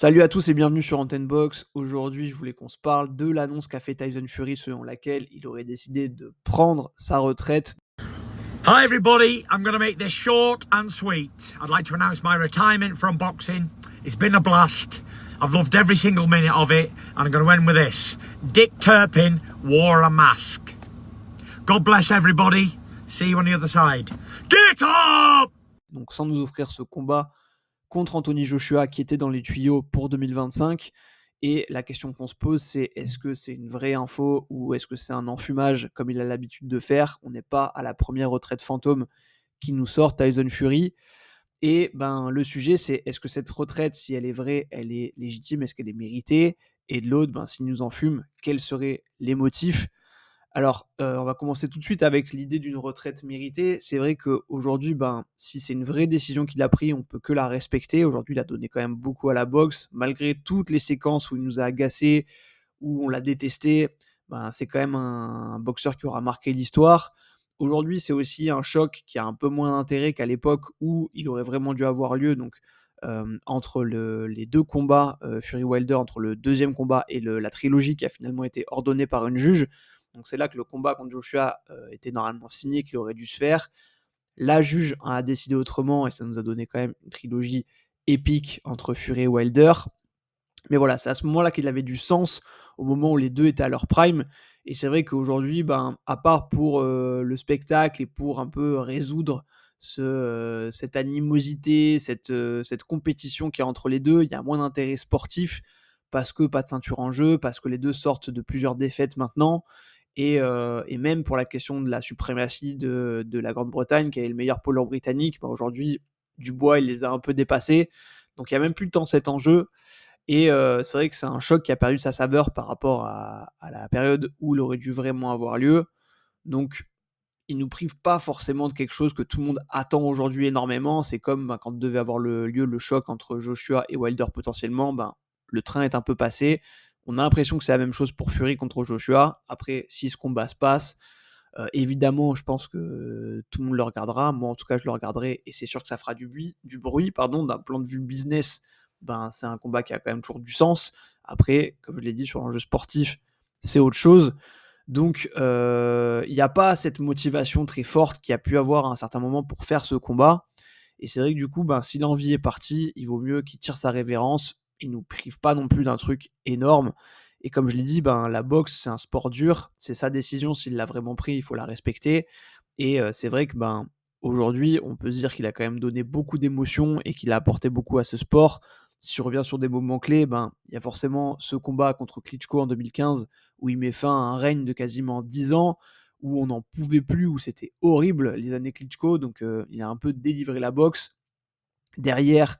Salut à tous et bienvenue sur Antenne Box. Aujourd'hui, je voulais qu'on se parle de l'annonce qu'a fait Tyson Fury selon laquelle il aurait décidé de prendre sa retraite. Hi, everybody. I'm going to make this short and sweet. I'd like to announce my retirement from boxing. It's been a blast. I've loved every single minute of it, and I'm going to end with this. Dick Turpin wore a mask. God bless everybody. See you on the other side. Get up! Donc sans nous offrir ce combat contre Anthony Joshua qui était dans les tuyaux pour 2025. Et la question qu'on se pose, c'est est-ce que c'est une vraie info ou est-ce que c'est un enfumage comme il a l'habitude de faire? On n'est pas à la première retraite fantôme qui nous sort Tyson Fury. Et ben, le sujet, c'est est-ce que cette retraite, si elle est vraie, elle est légitime, est-ce qu'elle est méritée? Et de l'autre, ben, s'il nous en fume, quels seraient les motifs? Alors, on va commencer tout de suite avec l'idée d'une retraite méritée. C'est vrai qu'aujourd'hui, ben, si c'est une vraie décision qu'il a prise, on peut que la respecter. Aujourd'hui, il a donné quand même beaucoup à la boxe. Malgré toutes les séquences où il nous a agacés, où on l'a détesté, ben, c'est quand même un boxeur qui aura marqué l'histoire. Aujourd'hui, c'est aussi un choc qui a un peu moins d'intérêt qu'à l'époque où il aurait vraiment dû avoir lieu. Donc, entre les 2 combats, Fury-Wilder, entre le deuxième combat et la trilogie qui a finalement été ordonnée par une juge. Donc c'est là que le combat contre Joshua était normalement signé, qu'il aurait dû se faire. La juge a décidé autrement et ça nous a donné quand même une trilogie épique entre Fury et Wilder. Mais voilà, c'est à ce moment-là qu'il avait du sens, au moment où les deux étaient à leur prime. Et c'est vrai qu'aujourd'hui, ben, à part pour le spectacle et pour un peu résoudre cette animosité, cette compétition qu'il y a entre les deux, il y a moins d'intérêt sportif parce que pas de ceinture en jeu, parce que les deux sortent de plusieurs défaites maintenant. Et même pour la question de la suprématie de la Grande-Bretagne, qui est le meilleur pôle britannique, bah aujourd'hui, Dubois, il les a un peu dépassés. Donc il n'y a même plus tant cet enjeu. Et c'est vrai que c'est un choc qui a perdu de sa saveur par rapport à la période où il aurait dû vraiment avoir lieu. Donc il nous prive pas forcément de quelque chose que tout le monde attend aujourd'hui énormément. C'est comme quand devait avoir lieu le choc entre Joshua et Wilder potentiellement, ben, le train est un peu passé. On a l'impression que c'est la même chose pour Fury contre Joshua. Après, si ce combat se passe, évidemment, je pense que tout le monde le regardera. Moi, en tout cas, je le regarderai et c'est sûr que ça fera du bruit, pardon, d'un plan de vue business. Ben, c'est un combat qui a quand même toujours du sens. Après, comme je l'ai dit sur l'enjeu sportif, c'est autre chose. Donc, il n'y a pas cette motivation très forte qu'il y a pu avoir à un certain moment pour faire ce combat. Et c'est vrai que du coup, ben, si l'envie est partie, il vaut mieux qu'il tire sa révérence. Il nous prive pas non plus d'un truc énorme. Et comme je l'ai dit, ben, la boxe, c'est un sport dur. C'est sa décision. S'il l'a vraiment pris, il faut la respecter. Et c'est vrai que ben, aujourd'hui, on peut se dire qu'il a quand même donné beaucoup d'émotions et qu'il a apporté beaucoup à ce sport. Si on revient sur des moments clés, ben, il y a forcément ce combat contre Klitschko en 2015 où il met fin à un règne de quasiment 10 ans, où on n'en pouvait plus, où c'était horrible les années Klitschko. Donc il a un peu délivré la boxe. Derrière,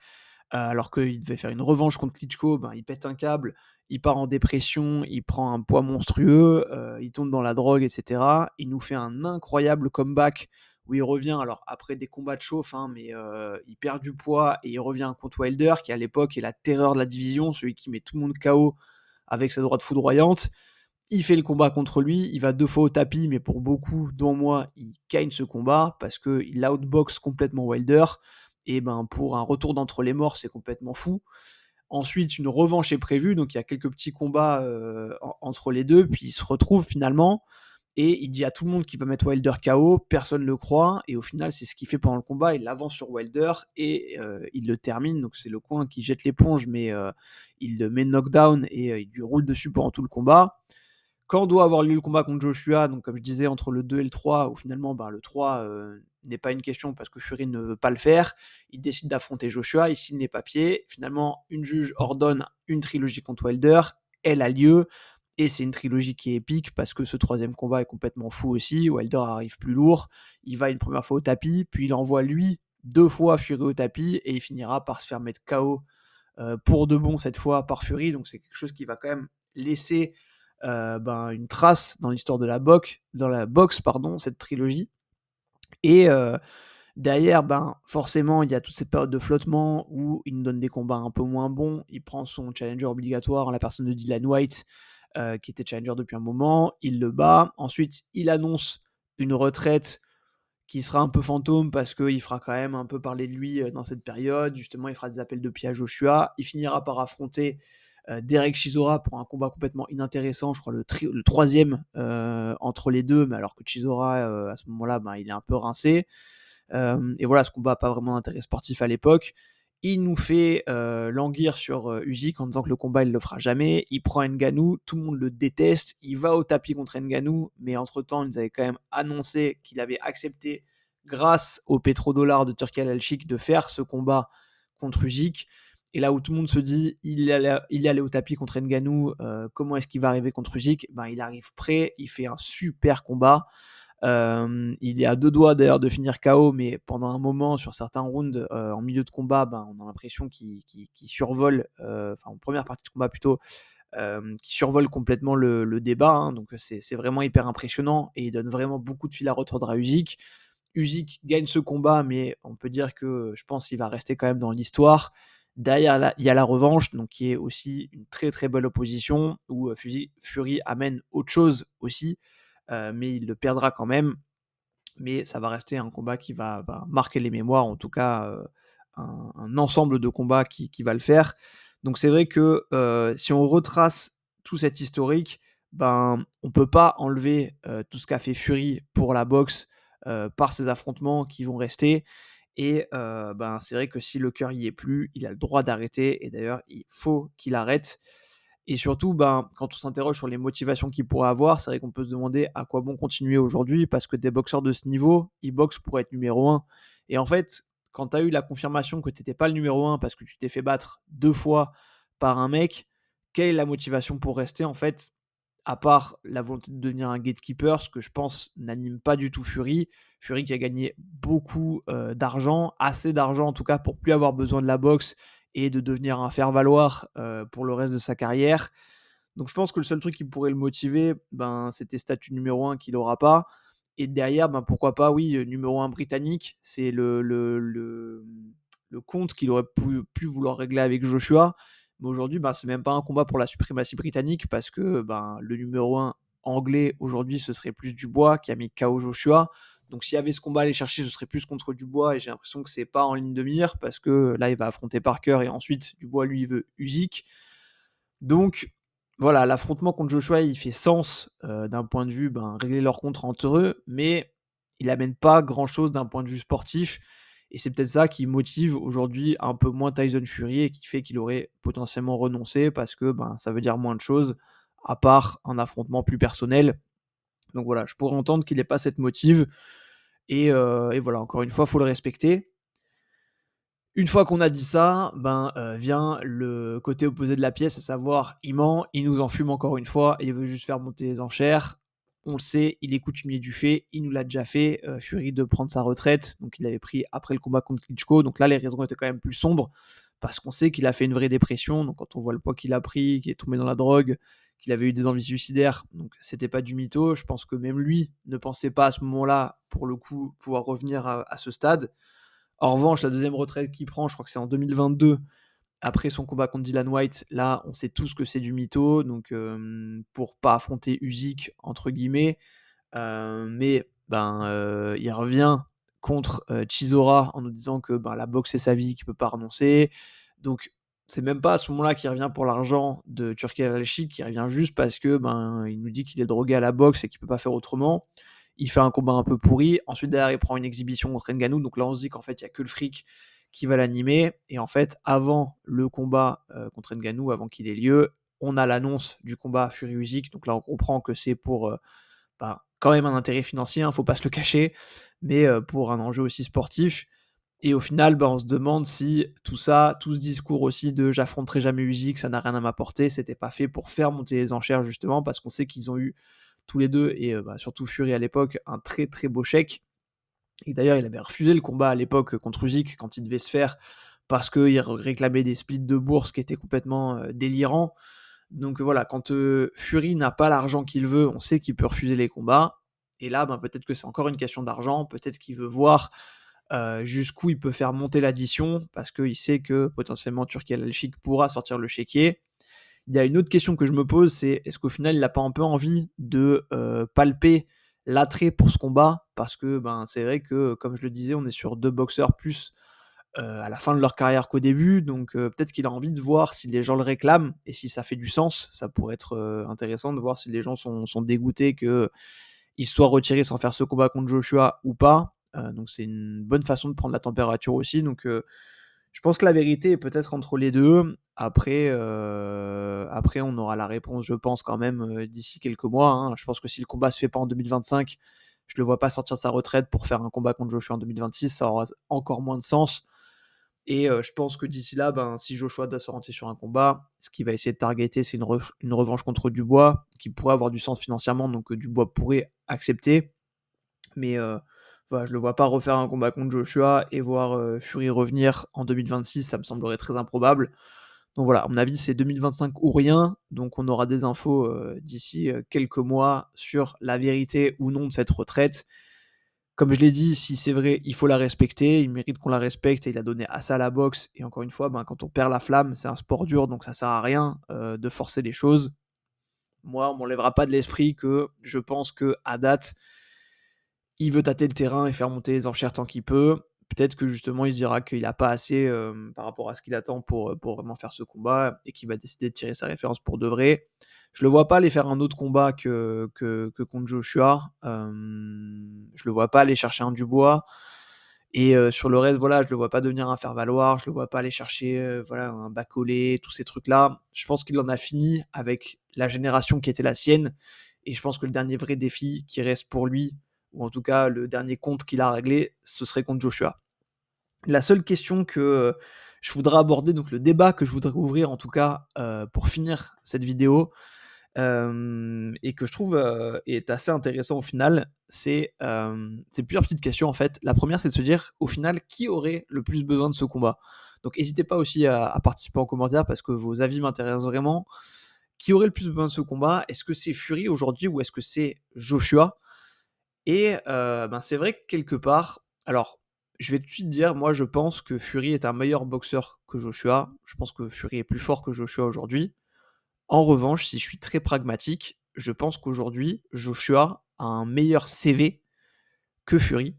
alors qu'il devait faire une revanche contre Klitschko, ben, il pète un câble, il part en dépression, il prend un poids monstrueux, il tombe dans la drogue, etc. Il nous fait un incroyable comeback où il revient, alors après des combats de chauffe, hein, mais il perd du poids et il revient contre Wilder, qui à l'époque est la terreur de la division, celui qui met tout le monde KO avec sa droite foudroyante. Il fait le combat contre lui, il va 2 fois au tapis, mais pour beaucoup, dont moi, il gagne ce combat parce qu'il outbox complètement Wilder. Et ben, pour un retour d'entre les morts, c'est complètement fou. Ensuite, une revanche est prévue, donc il y a quelques petits combats entre les deux, puis ils se retrouvent finalement. Et il dit à tout le monde qu'il va mettre Wilder KO, personne ne le croit, et au final, c'est ce qu'il fait pendant le combat. Il avance sur Wilder et il le termine. Donc c'est le coin qui jette l'éponge, mais il le met knockdown et il lui roule dessus pendant tout le combat. Quand doit avoir lieu le combat contre Joshua, donc comme je disais, entre le 2 et le 3, où finalement ben, le 3 n'est pas une question parce que Fury ne veut pas le faire, il décide d'affronter Joshua, il signe les papiers. Finalement, une juge ordonne une trilogie contre Wilder, elle a lieu, et c'est une trilogie qui est épique parce que ce troisième combat est complètement fou aussi. Wilder arrive plus lourd, il va une première fois au tapis, puis il envoie lui 2 fois Fury au tapis, et il finira par se faire mettre KO pour de bon cette fois par Fury. Donc c'est quelque chose qui va quand même laisser ben, une trace dans l'histoire de dans la boxe, pardon, cette trilogie. Et derrière, ben, forcément, il y a toute cette période de flottement où il nous donne des combats un peu moins bons. Il prend son challenger obligatoire en la personne de Dylan White, qui était challenger depuis un moment. Il le bat. Ensuite, il annonce une retraite qui sera un peu fantôme parce qu'il fera quand même un peu parler de lui dans cette période. Justement, il fera des appels de pied à Joshua. Il finira par affronter Derek Chisora pour un combat complètement inintéressant, je crois le troisième entre les deux, mais alors que Chisora, à ce moment-là, il est un peu rincé. Et voilà, ce combat n'a pas vraiment d'intérêt sportif à l'époque. Il nous fait languir sur Usyk en disant que le combat, il ne le fera jamais. Il prend Ngannou, tout le monde le déteste. Il va au tapis contre Ngannou, mais entre-temps, il nous avait quand même annoncé qu'il avait accepté, grâce au pétrodollar de Turki Al-Sheikh, de faire ce combat contre Usyk. Et là où tout le monde se dit, il est allé au tapis contre Ngannou, comment est-ce qu'il va arriver contre Usyk? Il arrive prêt, il fait un super combat. Il est à 2 doigts d'ailleurs de finir KO, mais pendant un moment, sur certains rounds, en milieu de combat, on a l'impression qu'il survole, en première partie de combat plutôt, qui survole complètement le débat, hein. Donc c'est vraiment hyper impressionnant et il donne vraiment beaucoup de fil à retordre à Usyk. Usyk gagne ce combat, mais on peut dire que je pense qu'il va rester quand même dans l'histoire. Derrière, il y a la revanche, donc qui est aussi une très très belle opposition où Fury amène autre chose aussi, mais il le perdra quand même. Mais ça va rester un combat qui va marquer les mémoires, en tout cas un ensemble de combats qui va le faire. Donc c'est vrai que si on retrace tout cet historique, on peut pas enlever tout ce qu'a fait Fury pour la boxe par ces affrontements qui vont rester. Et c'est vrai que si le cœur y est plus, il a le droit d'arrêter. Et d'ailleurs, il faut qu'il arrête. Et surtout, quand on s'interroge sur les motivations qu'il pourrait avoir, c'est vrai qu'on peut se demander à quoi bon continuer aujourd'hui, parce que des boxeurs de ce niveau, ils boxent pour être numéro 1. Et en fait, quand tu as eu la confirmation que tu n'étais pas le numéro 1 parce que tu t'es fait battre 2 fois par un mec, quelle est la motivation pour rester, en fait, à part la volonté de devenir un gatekeeper, ce que je pense n'anime pas du tout Fury. Fury qui a gagné beaucoup d'argent, assez d'argent en tout cas pour plus avoir besoin de la boxe et de devenir un faire-valoir pour le reste de sa carrière. Donc je pense que le seul truc qui pourrait le motiver, c'était statut numéro 1 qu'il n'aura pas. Et derrière, pourquoi pas, oui, numéro 1 britannique, c'est le compte qu'il aurait pu vouloir régler avec Joshua. Mais aujourd'hui, c'est même pas un combat pour la suprématie britannique parce que le numéro 1 anglais aujourd'hui, ce serait plus Dubois qui a mis KO Joshua. Donc s'il y avait ce combat à aller chercher, ce serait plus contre Dubois et j'ai l'impression que c'est pas en ligne de mire parce que là, il va affronter Parker et ensuite Dubois, lui, il veut Usyk. Donc voilà, l'affrontement contre Joshua, il fait sens d'un point de vue régler leur compte entre eux, mais il amène pas grand-chose d'un point de vue sportif. Et c'est peut-être ça qui motive aujourd'hui un peu moins Tyson Fury et qui fait qu'il aurait potentiellement renoncé parce que ça veut dire moins de choses, à part un affrontement plus personnel. Donc voilà, je pourrais entendre qu'il n'ait pas cette motive. Et voilà, encore une fois, il faut le respecter. Une fois qu'on a dit ça, vient le côté opposé de la pièce, à savoir, il ment, il nous en fume encore une fois, et il veut juste faire monter les enchères. On le sait, il est coutumier du fait, il nous l'a déjà fait, Fury, de prendre sa retraite, donc il l'avait pris après le combat contre Klitschko, donc là les raisons étaient quand même plus sombres, parce qu'on sait qu'il a fait une vraie dépression, donc quand on voit le poids qu'il a pris, qu'il est tombé dans la drogue, qu'il avait eu des envies suicidaires, donc c'était pas du mytho, je pense que même lui ne pensait pas à ce moment-là, pour le coup, pouvoir revenir à ce stade. En revanche, la deuxième retraite qu'il prend, je crois que c'est en 2022, après son combat contre Dylan White. Là, on sait tous que c'est du mytho, donc pour pas affronter Usyk, entre guillemets. Mais il revient contre Chisora en nous disant que la boxe c'est sa vie, qu'il peut pas renoncer. Donc c'est même pas à ce moment-là qu'il revient pour l'argent de Turki Al-Sheikh, il revient juste parce que il nous dit qu'il est drogué à la boxe et qu'il peut pas faire autrement. Il fait un combat un peu pourri. Ensuite, derrière, il prend une exhibition contre Ngannou. Donc là, on se dit qu'en fait, il n'y a que le fric qui va l'animer. Et en fait, avant le combat contre Ngannou, avant qu'il ait lieu, on a l'annonce du combat Fury-Usyk. Donc là, on comprend que c'est pour quand même un intérêt financier, il ne faut pas se le cacher, mais pour un enjeu aussi sportif. Et au final, on se demande si tout ça, tout ce discours aussi de j'affronterai jamais Usyk, ça n'a rien à m'apporter, c'était pas fait pour faire monter les enchères justement, parce qu'on sait qu'ils ont eu tous les deux, et surtout Fury à l'époque, un très très beau chèque. Et d'ailleurs, il avait refusé le combat à l'époque contre Usyk quand il devait se faire, parce qu'il réclamait des splits de bourse qui étaient complètement délirants. Donc voilà, quand Fury n'a pas l'argent qu'il veut, on sait qu'il peut refuser les combats. Et là, peut-être que c'est encore une question d'argent, peut-être qu'il veut voir jusqu'où il peut faire monter l'addition, parce qu'il sait que potentiellement Turki Al-Sheikh pourra sortir le chéquier. Il y a une autre question que je me pose, c'est est-ce qu'au final, il n'a pas un peu envie de palper l'attrait pour ce combat parce que c'est vrai que, comme je le disais, on est sur 2 boxeurs plus à la fin de leur carrière qu'au début, donc peut-être qu'il a envie de voir si les gens le réclament et si ça fait du sens. Ça pourrait être intéressant de voir si les gens sont dégoûtés qu'il soit retiré sans faire ce combat contre Joshua ou pas. Donc c'est une bonne façon de prendre la température aussi. Donc je pense que la vérité est peut-être entre les deux. Après, on aura la réponse, je pense, quand même, d'ici quelques mois, hein. Je pense que si le combat se fait pas en 2025, je le vois pas sortir de sa retraite pour faire un combat contre Joshua en 2026. Ça aura encore moins de sens. Et je pense que d'ici là, si Joshua doit s'orienter sur un combat, ce qu'il va essayer de targeter, c'est une revanche contre Dubois, qui pourrait avoir du sens financièrement, donc Dubois pourrait accepter. Mais voilà, je le vois pas refaire un combat contre Joshua et voir Fury revenir en 2026, ça me semblerait très improbable. Donc voilà, à mon avis, c'est 2025 ou rien. Donc on aura des infos d'ici quelques mois sur la vérité ou non de cette retraite. Comme je l'ai dit, si c'est vrai, il faut la respecter. Il mérite qu'on la respecte et il a donné assez à la boxe. Et encore une fois, quand on perd la flamme, c'est un sport dur, donc ça sert à rien de forcer les choses. Moi, on m'enlèvera pas de l'esprit que je pense que à date, il veut tâter le terrain et faire monter les enchères tant qu'il peut. Peut-être que justement, il se dira qu'il n'a pas assez par rapport à ce qu'il attend pour vraiment faire ce combat et qu'il va décider de tirer sa référence pour de vrai. Je le vois pas aller faire un autre combat que contre Joshua. Je le vois pas aller chercher un Dubois. Et sur le reste, voilà, je le vois pas devenir un faire-valoir. Je le vois pas aller chercher voilà, un bas-collé, tous ces trucs-là. Je pense qu'il en a fini avec la génération qui était la sienne. Et je pense que le dernier vrai défi qui reste pour lui, ou en tout cas le dernier compte qu'il a réglé, ce serait contre Joshua. La seule question que je voudrais aborder, donc le débat que je voudrais ouvrir en tout cas pour finir cette vidéo, et que je trouve est assez intéressant au final, c'est plusieurs petites questions en fait. La première, c'est de se dire au final qui aurait le plus besoin de ce combat. Donc n'hésitez pas aussi à participer en commentaire parce que vos avis m'intéressent vraiment. Qui aurait le plus besoin de ce combat? Est-ce que c'est Fury aujourd'hui ou est-ce que c'est Joshua? Et c'est vrai que quelque part, alors je vais tout de suite dire, moi je pense que Fury est un meilleur boxeur que Joshua. Je pense que Fury est plus fort que Joshua aujourd'hui. En revanche, si je suis très pragmatique, je pense qu'aujourd'hui, Joshua a un meilleur CV que Fury.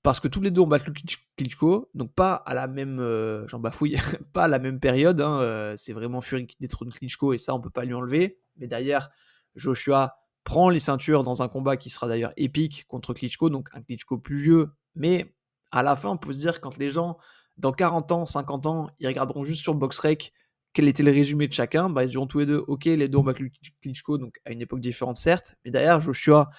Parce que tous les deux ont battu Klitschko, donc pas à la même, j'en bafouille, pas à la même période, hein, c'est vraiment Fury qui détrône Klitschko et ça on peut pas lui enlever. Mais derrière, Joshua prend les ceintures dans un combat qui sera d'ailleurs épique contre Klitschko, donc un Klitschko plus vieux. Mais à la fin, on peut se dire quand les gens, dans 40 ans, 50 ans, ils regarderont juste sur BoxRec quel était le résumé de chacun, ils diront tous les deux, ok, les deux ont battu Klitschko, donc à une époque différente certes, mais derrière Joshua,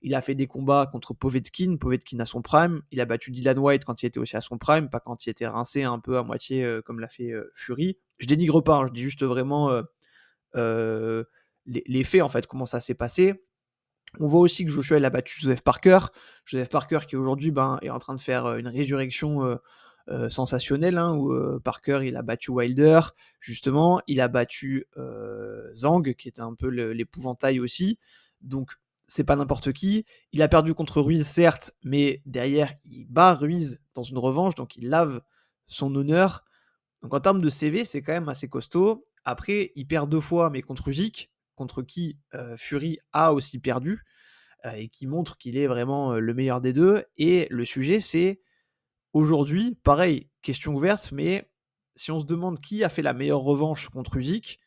il a fait des combats contre Povetkin à son prime. Il a battu Dylan White quand il était aussi à son prime, pas quand il était rincé un peu à moitié comme l'a fait Fury. Je dénigre pas, hein, je dis juste vraiment les faits en fait, comment ça s'est passé. On voit aussi que Joshua il a battu Joseph Parker. Joseph Parker qui aujourd'hui est en train de faire une résurrection sensationnelle, hein, où Parker il a battu Wilder, justement, il a battu Zhang qui était un peu l'épouvantail aussi. Donc c'est pas n'importe qui. Il a perdu contre Ruiz, certes, mais derrière, il bat Ruiz dans une revanche, donc il lave son honneur. Donc en termes de CV, c'est quand même assez costaud. Après, il perd 2 fois, mais contre Usyk, contre qui Fury a aussi perdu, et qui montre qu'il est vraiment le meilleur des deux. Et le sujet, c'est aujourd'hui, pareil, question ouverte, mais si on se demande qui a fait la meilleure revanche contre Usyk,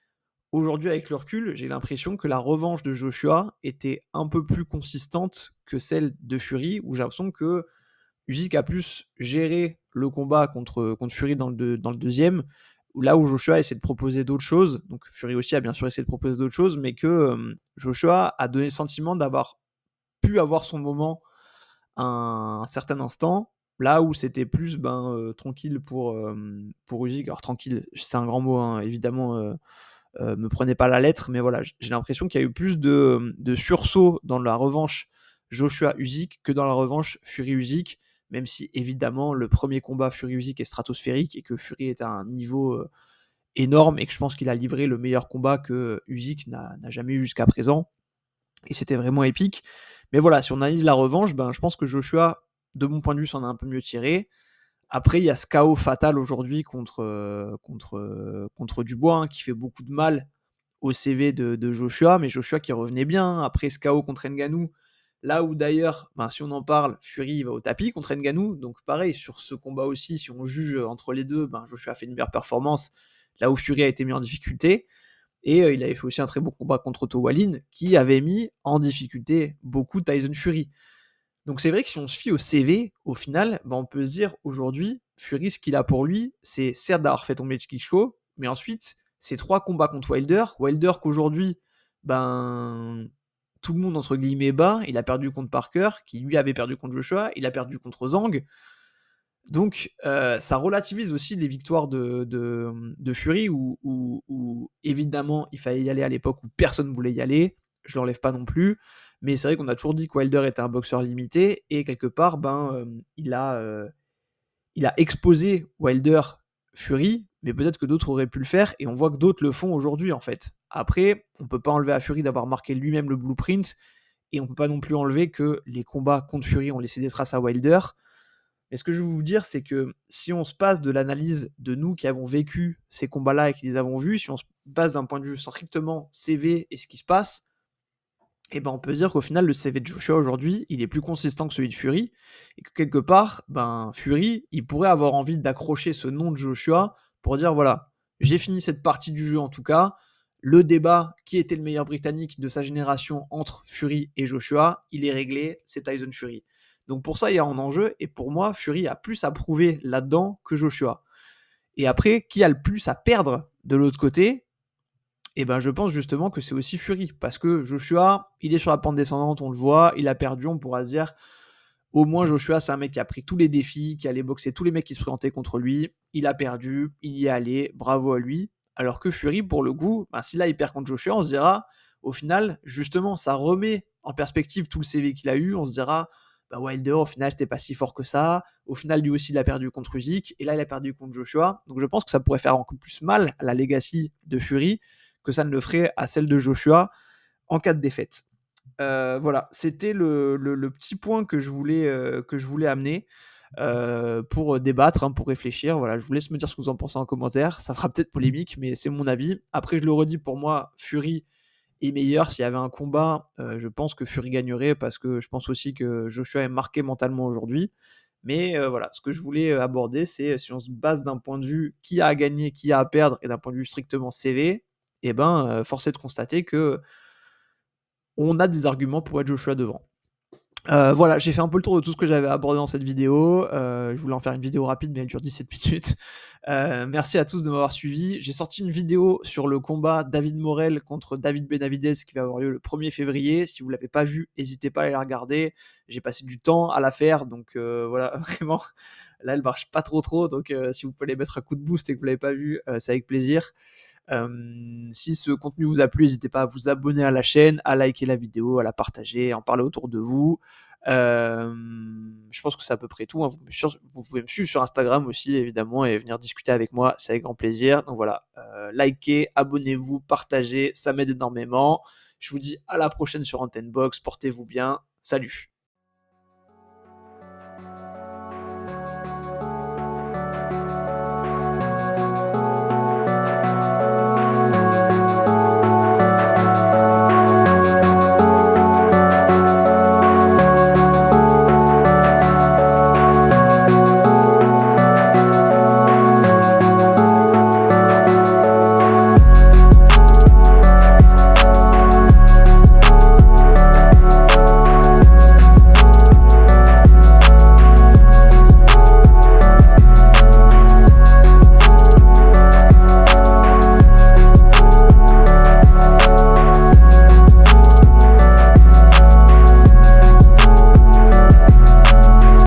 aujourd'hui, avec le recul, j'ai l'impression que la revanche de Joshua était un peu plus consistante que celle de Fury, où j'ai l'impression que Usyk a plus géré le combat contre Fury dans le deuxième, là où Joshua essaie de proposer d'autres choses. Donc Fury aussi a bien sûr essayé de proposer d'autres choses, mais que Joshua a donné le sentiment d'avoir pu avoir son moment à un certain instant, là où c'était plus tranquille pour Usyk. Alors tranquille, c'est un grand mot, hein, évidemment. Me prenez pas la lettre, mais voilà, j'ai l'impression qu'il y a eu plus de sursaut dans la revanche Joshua-Usyk que dans la revanche Fury-Usyk, même si évidemment le premier combat Fury-Usyk est stratosphérique et que Fury est à un niveau énorme et que je pense qu'il a livré le meilleur combat que Usyk n'a jamais eu jusqu'à présent. Et c'était vraiment épique. Mais voilà, si on analyse la revanche, je pense que Joshua, de mon point de vue, s'en a un peu mieux tiré. Après, il y a ce chaos fatal aujourd'hui contre Dubois, hein, qui fait beaucoup de mal au CV de Joshua, mais Joshua qui revenait bien. Après ce KO contre Ngannou, Là où d'ailleurs, si on en parle, Fury il va au tapis contre Ngannou. Donc pareil, sur ce combat aussi, si on juge entre les deux, Joshua a fait une meilleure performance, là où Fury a été mis en difficulté. Et il avait fait aussi un très bon combat contre Otto Wallin, qui avait mis en difficulté beaucoup Tyson Fury. Donc c'est vrai que si on se fie au CV, au final, on peut se dire aujourd'hui, Fury, ce qu'il a pour lui, c'est certes d'avoir fait tomber Klitschko, mais ensuite, c'est 3 combats contre Wilder. Wilder qu'aujourd'hui, tout le monde entre guillemets bat. Il a perdu contre Parker, qui lui avait perdu contre Joshua. Il a perdu contre Zhang. Donc ça relativise aussi les victoires de Fury, où évidemment il fallait y aller à l'époque où personne ne voulait y aller. Je l'enlève pas non plus. Mais c'est vrai qu'on a toujours dit que Wilder était un boxeur limité, et quelque part, il a exposé Wilder Fury, mais peut-être que d'autres auraient pu le faire, et on voit que d'autres le font aujourd'hui en fait. Après, on peut pas enlever à Fury d'avoir marqué lui-même le blueprint, et on peut pas non plus enlever que les combats contre Fury ont laissé des traces à Wilder. Mais ce que je veux vous dire, c'est que si on se passe de l'analyse de nous qui avons vécu ces combats-là et qui les avons vus, si on se base d'un point de vue strictement CV et ce qui se passe, on peut se dire qu'au final, le CV de Joshua aujourd'hui, il est plus consistant que celui de Fury, et que quelque part, Fury, il pourrait avoir envie d'accrocher ce nom de Joshua pour dire voilà, j'ai fini cette partie du jeu en tout cas. Le débat qui était le meilleur Britannique de sa génération entre Fury et Joshua, il est réglé, c'est Tyson Fury. Donc pour ça, il y a un enjeu, et pour moi, Fury a plus à prouver là-dedans que Joshua. Et après, qui a le plus à perdre de l'autre côté? Je pense justement que c'est aussi Fury, parce que Joshua, il est sur la pente descendante, on le voit, il a perdu, on pourra se dire, au moins Joshua, c'est un mec qui a pris tous les défis, qui allait boxer tous les mecs qui se présentaient contre lui, il a perdu, il y est allé, bravo à lui. Alors que Fury, pour le coup, si là il perd contre Joshua, on se dira, au final, justement, ça remet en perspective tout le CV qu'il a eu, on se dira, Wilder, au final, c'était pas si fort que ça, au final, lui aussi, il a perdu contre Usyk, et là, il a perdu contre Joshua, donc je pense que ça pourrait faire encore plus mal à la legacy de Fury que ça ne le ferait à celle de Joshua en cas de défaite. Voilà, c'était le petit point que je voulais amener pour débattre, pour réfléchir. Voilà, je vous laisse me dire ce que vous en pensez en commentaire. Ça fera peut-être polémique, mais c'est mon avis. Après, je le redis, pour moi, Fury est meilleur. S'il y avait un combat, je pense que Fury gagnerait, parce que je pense aussi que Joshua est marqué mentalement aujourd'hui. Mais voilà, ce que je voulais aborder, c'est si on se base d'un point de vue qui a à gagner, qui a à perdre, et d'un point de vue strictement CV, force est de constater que on a des arguments pour être Joshua devant. Voilà, j'ai fait un peu le tour de tout ce que j'avais abordé dans cette vidéo. Je voulais en faire une vidéo rapide, mais elle dure 17 minutes. Merci à tous de m'avoir suivi. J'ai sorti une vidéo sur le combat David Morel contre David Benavidez qui va avoir lieu le 1er février. Si vous ne l'avez pas vu, n'hésitez pas à aller la regarder. J'ai passé du temps à la faire, donc voilà, vraiment. Là, elle marche pas trop, donc si vous pouvez mettre un coup de boost et que vous l'avez pas vu, c'est avec plaisir. Si ce contenu vous a plu, n'hésitez pas à vous abonner à la chaîne, à liker la vidéo, à la partager, à en parler autour de vous. Je pense que c'est à peu près tout. Vous pouvez me suivre sur Instagram aussi, évidemment, et venir discuter avec moi, c'est avec grand plaisir. Donc voilà, likez, abonnez-vous, partagez, ça m'aide énormément. Je vous dis à la prochaine sur Antenne Box, portez-vous bien, salut.